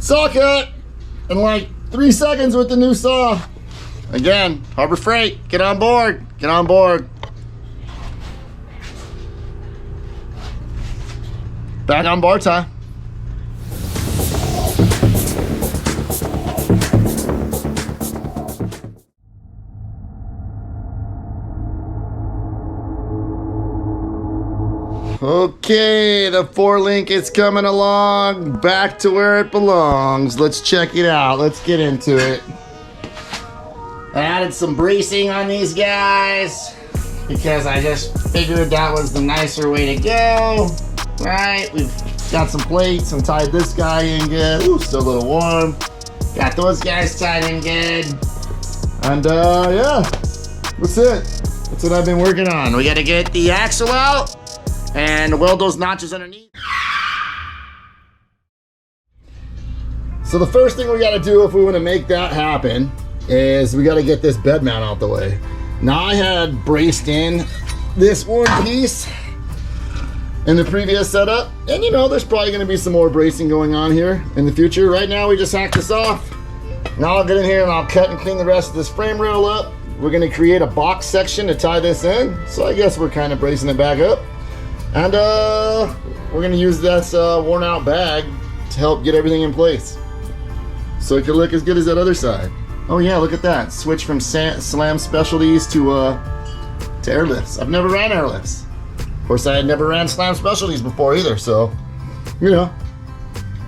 saw cut in like 3 seconds with the new saw. Again, Harbor Freight, get on board, get on board. Back on board time. Okay, the 4-link is coming along back to where it belongs. Let's check it out. Let's get into it. I added some bracing on these guys because I just figured that was the nicer way to go. Right, we've got some plates and tied this guy in good. Ooh, still a little warm. Got those guys tied in good. And yeah, that's it. That's what I've been working on. We gotta get the axle out and weld those notches underneath. So the first thing we gotta do if we wanna make that happen is we gotta get this bed mount out the way. Now I had braced in this one piece in the previous setup, and you know, there's probably gonna be some more bracing going on here in the future. Right now we just hacked this off. Now I'll get in here and I'll cut and clean the rest of this frame rail up. We're gonna create a box section to tie this in. So I guess we're kind of bracing it back up. And we're gonna use this worn out bag to help get everything in place, so it can look as good as that other side. Oh yeah, look at that. Switch from Slam Specialties to airlifts. I've never ran airlifts. Of course, I had never ran Slam Specialties before either, so, you know,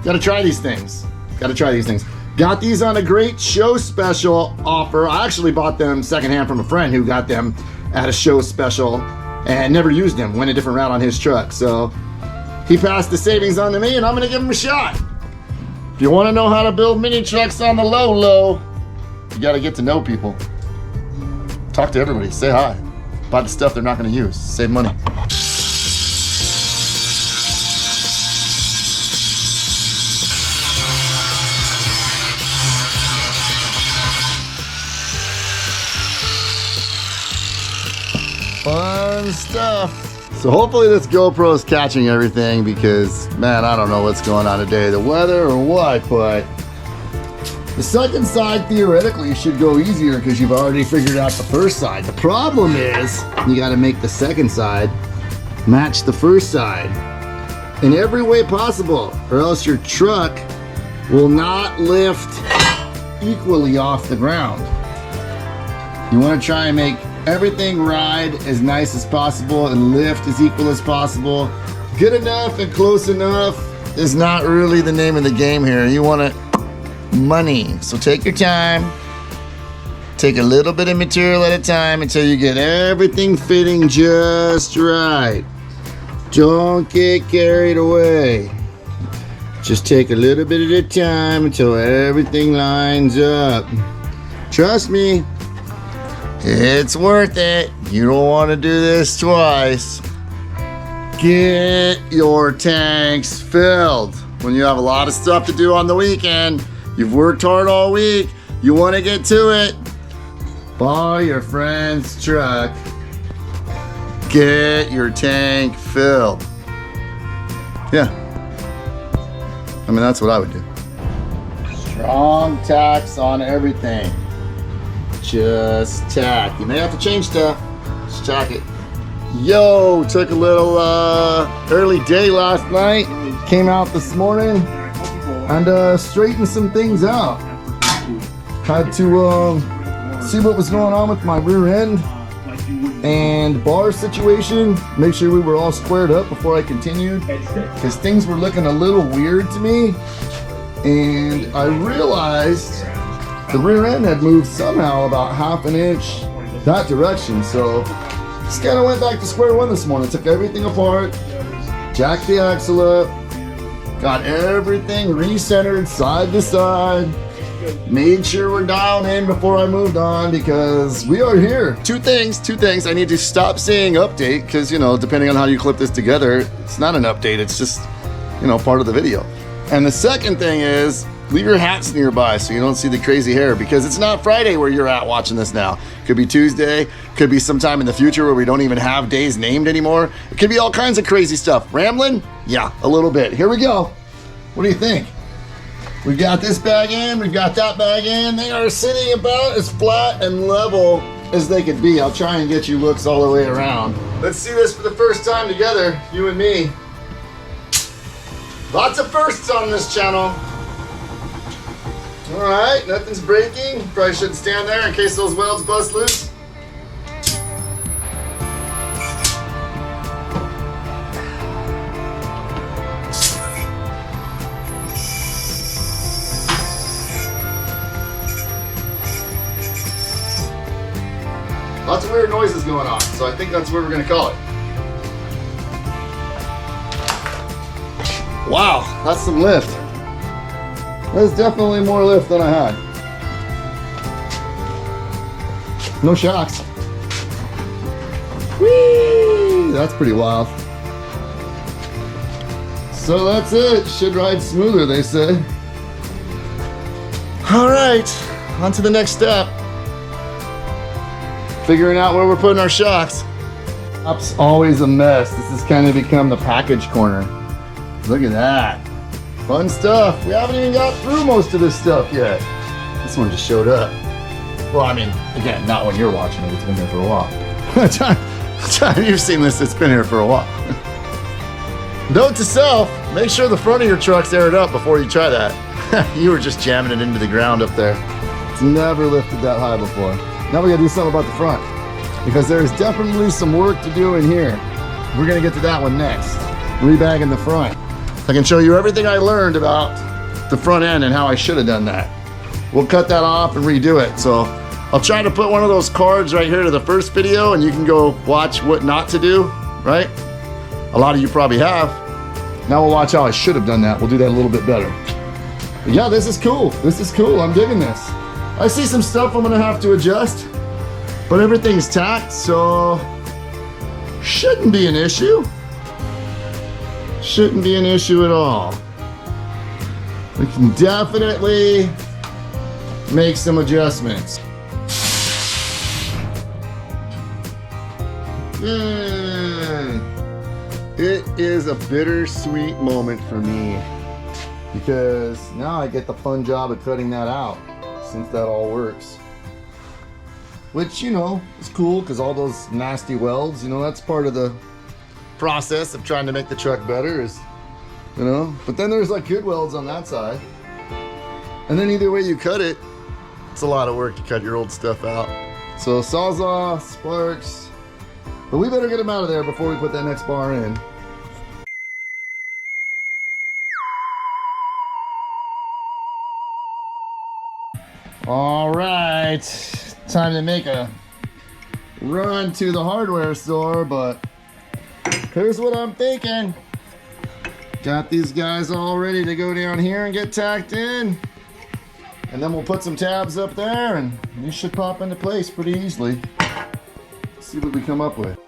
gotta try these things. Gotta try these things. Got these on a great show special offer. I actually bought them secondhand from a friend who got them at a show special and never used them, went a different route on his truck. So he passed the savings on to me, and I'm gonna give him a shot. If you wanna know how to build mini trucks on the low, you gotta get to know people. Talk to everybody, say hi. Buy the stuff they're not gonna use, save money. Fun stuff. So hopefully this GoPro is catching everything, because man, I don't know what's going on today, the weather or what, but the second side theoretically should go easier because you've already figured out the first side. The problem is you got to make the second side match the first side in every way possible, or else your truck will not lift equally off the ground. You want to try and make everything ride as nice as possible and lift as equal as possible. Good enough and close enough is not really the name of the game here. You want it money. So take your time. Take a little bit of material at a time until you get everything fitting just right. Don't get carried away. Just take a little bit at a time until everything lines up. Trust me, it's worth it. You don't want to do this twice. Get your tanks filled. When you have a lot of stuff to do on the weekend, you've worked hard all week, you want to get to it, borrow your friend's truck. Get your tank filled. Yeah. I mean, that's what I would do. Strong tacks on everything. Just tack. You may have to change stuff. Just tack it. Yo, took a little early day last night. Came out this morning and straightened some things out. Had to see what was going on with my rear end and bar situation. Make sure we were all squared up before I continued, because things were looking a little weird to me. And I realized the rear end had moved somehow about ½ an inch that direction. So just kind of went back to square one this morning. Took everything apart, jacked the axle up, got everything recentered side to side, made sure we're dialed in before I moved on, because we are here. Two things. I need to stop saying update, because, you know, depending on how you clip this together, it's not an update, it's just, you know, part of the video. And the second thing is, leave your hats nearby so you don't see the crazy hair, because it's not Friday where you're at watching this now. Could be Tuesday, could be sometime in the future where we don't even have days named anymore. It could be all kinds of crazy stuff. Rambling? Yeah, a little bit. Here we go. What do you think? We've got this bag in, we've got that bag in. They are sitting about as flat and level as they could be. I'll try and get you looks all the way around. Let's see this for the first time together, you and me. Lots of firsts on this channel. All right, nothing's breaking. Probably shouldn't stand there in case those welds bust loose. Lots of weird noises going on, so I think that's what we're gonna call it. Wow, that's some lift. That's definitely more lift than I had. No shocks. Whee! That's pretty wild. So that's it. Should ride smoother, they say. All right, on to the next step. Figuring out where we're putting our shocks. Top's always a mess. This has kind of become the package corner. Look at that. Fun stuff. We haven't even got through most of this stuff yet. This one just showed up. Well, I mean, again, not when you're watching it. It's been here for a while. Time you've seen this, it's been here for a while. Note to self, make sure the front of your truck's aired up before you try that. You were just jamming it into the ground up there. It's never lifted that high before. Now we gotta do something about the front, because there is definitely some work to do in here. We're gonna get to that one next. Rebagging the front. I can show you everything I learned about the front end and how I should have done that. We'll cut that off and redo it. So I'll try to put one of those cards right here to the first video and you can go watch what not to do, right? A lot of you probably have. Now we'll watch how I should have done that. We'll do that a little bit better. But yeah, this is cool. This is cool. I'm digging this. I see some stuff I'm gonna have to adjust, but everything's tacked, so shouldn't be an issue. Shouldn't be an issue at all. We can definitely make some adjustments. It is a bittersweet moment for me because now I get the fun job of cutting that out since that all works. Which, you know, is cool because all those nasty welds, you know, that's part of the process of trying to make the truck better is, you know, but then there's like good welds on that side. And then either way you cut it, it's a lot of work to cut your old stuff out. So Sawzall, sparks, but we better get them out of there before we put that next bar in. All right, time to make a run to the hardware store, but here's what I'm thinking. Got these guys all ready to go down here and get tacked in. And then we'll put some tabs up there and these should pop into place pretty easily. Let's see what we come up with.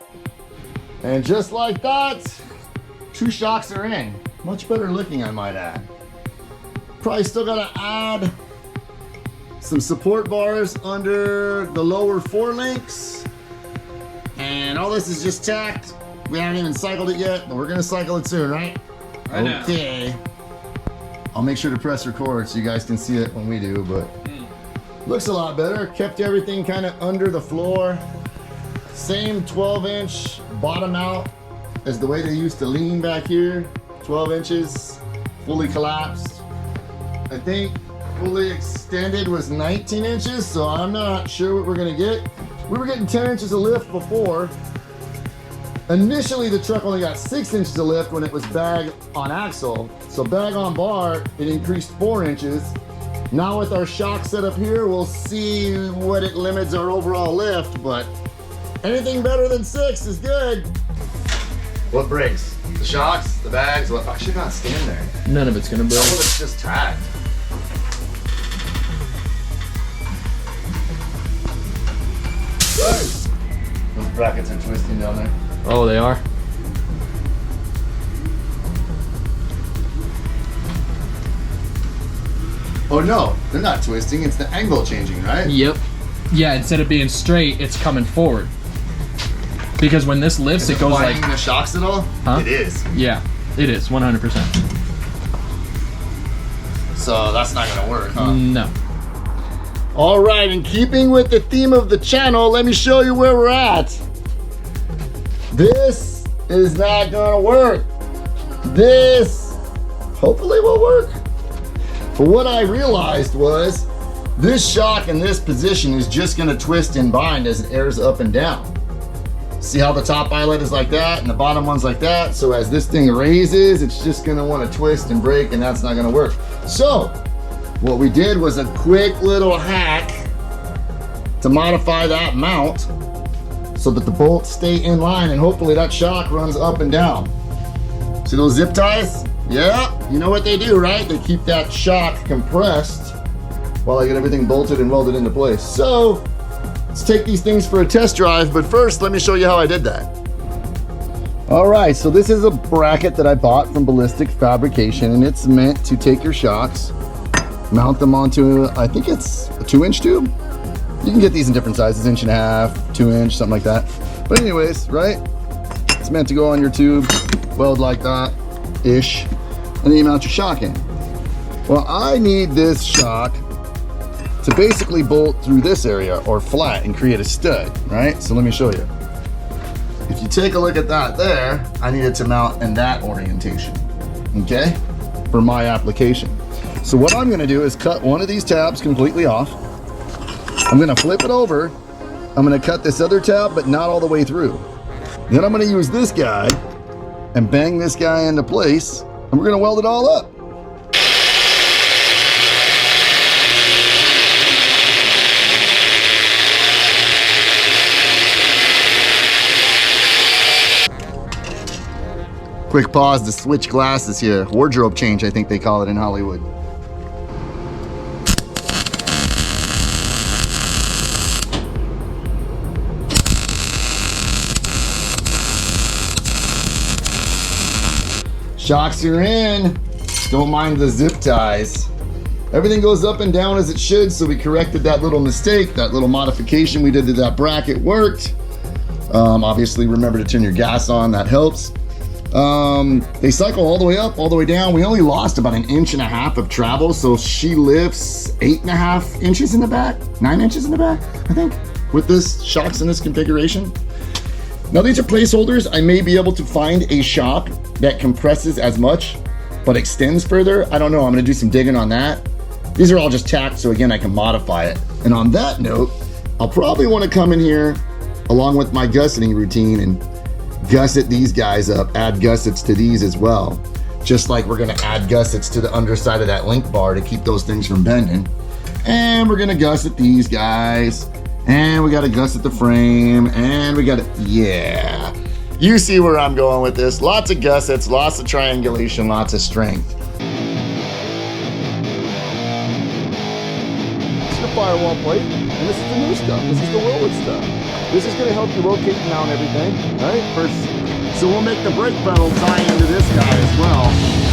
And just like that, 2 shocks are in. Much better looking, I might add. Probably still gotta add some support bars under the lower 4 links. And all this is just tacked. We haven't even cycled it yet, but we're gonna cycle it soon, right? Okay. I'll make sure to press record so you guys can see it when we do, but looks a lot better. Kept everything kind of under the floor. Same 12-inch bottom out as the way they used to lean back here. 12 inches, fully collapsed. I think fully extended was 19 inches, so I'm not sure what we're gonna get. We were getting 10 inches of lift before. Initially, the truck only got 6 inches of lift when it was bag on axle. So bag on bar, it increased 4 inches. Now with our shock set up here, we'll see what it limits our overall lift, but anything better than 6 is good. What breaks? The shocks, the bags, what? I should not stand there. None of it's gonna break. Some of it's just tagged. Those brackets are twisting down there. Oh, they are? Oh no, they're not twisting, it's the angle changing, right? Yep. Yeah, instead of being straight, it's coming forward. Because when this lifts, it goes like... the shocks at all? Huh? It is. Yeah, it is, 100%. So that's not gonna work, huh? No. All right, in keeping with the theme of the channel, let me show you where we're at. This is not gonna work. This hopefully will work. But what I realized was this shock in this position is just gonna twist and bind as it airs up and down. See how the top eyelet is like that and the bottom one's like that? So as this thing raises, it's just gonna wanna twist and break, and that's not gonna work. So what we did was a quick little hack to modify that mount so that the bolts stay in line and hopefully that shock runs up and down. See those zip ties? Yeah, you know what they do, right? They keep that shock compressed while I get everything bolted and welded into place. So let's take these things for a test drive, but first let me show you how I did that. All right, so this is a bracket that I bought from Ballistic Fabrication, and it's meant to take your shocks, mount them onto, I think it's a 2-inch tube. You can get these in different sizes, 1.5 inch, 2 inch, something like that. But anyways, right? It's meant to go on your tube, weld like that-ish, and then you mount your shock in. Well, I need this shock to basically bolt through this area or flat and create a stud, right? So let me show you. If you take a look at that there, I need it to mount in that orientation, okay? For my application. So what I'm gonna do is cut one of these tabs completely off. I'm gonna flip it over. I'm gonna cut this other tab, but not all the way through. Then I'm gonna use this guy and bang this guy into place, and we're gonna weld it all up. Quick pause to switch glasses here. Wardrobe change, I think they call it in Hollywood. Shocks are in. Don't mind the zip ties. Everything goes up and down as it should, so we corrected that little mistake. That little modification we did to that bracket worked. Obviously, remember to turn your gas on, that helps. They cycle all the way up, all the way down. We only lost about 1.5 inches of travel, so she lifts 8.5 inches in the back, 9 inches in the back, I think, with this shocks in this configuration. Now these are placeholders. I may be able to find a shock that compresses as much, but extends further. I don't know, I'm gonna do some digging on that. These are all just tacked, so again, I can modify it. And on that note, I'll probably wanna come in here along with my gusseting routine and gusset these guys up, add gussets to these as well. Just like we're gonna add gussets to the underside of that link bar to keep those things from bending. And we're gonna gusset these guys. And we gotta gusset the frame, and we gotta, yeah. You see where I'm going with this. Lots of gussets, lots of triangulation, lots of strength. This is the firewall plate, and this is the new stuff. This is the welded stuff. This is gonna help you locate and mount everything, right? First, so we'll make the brake pedal tie into this guy as well.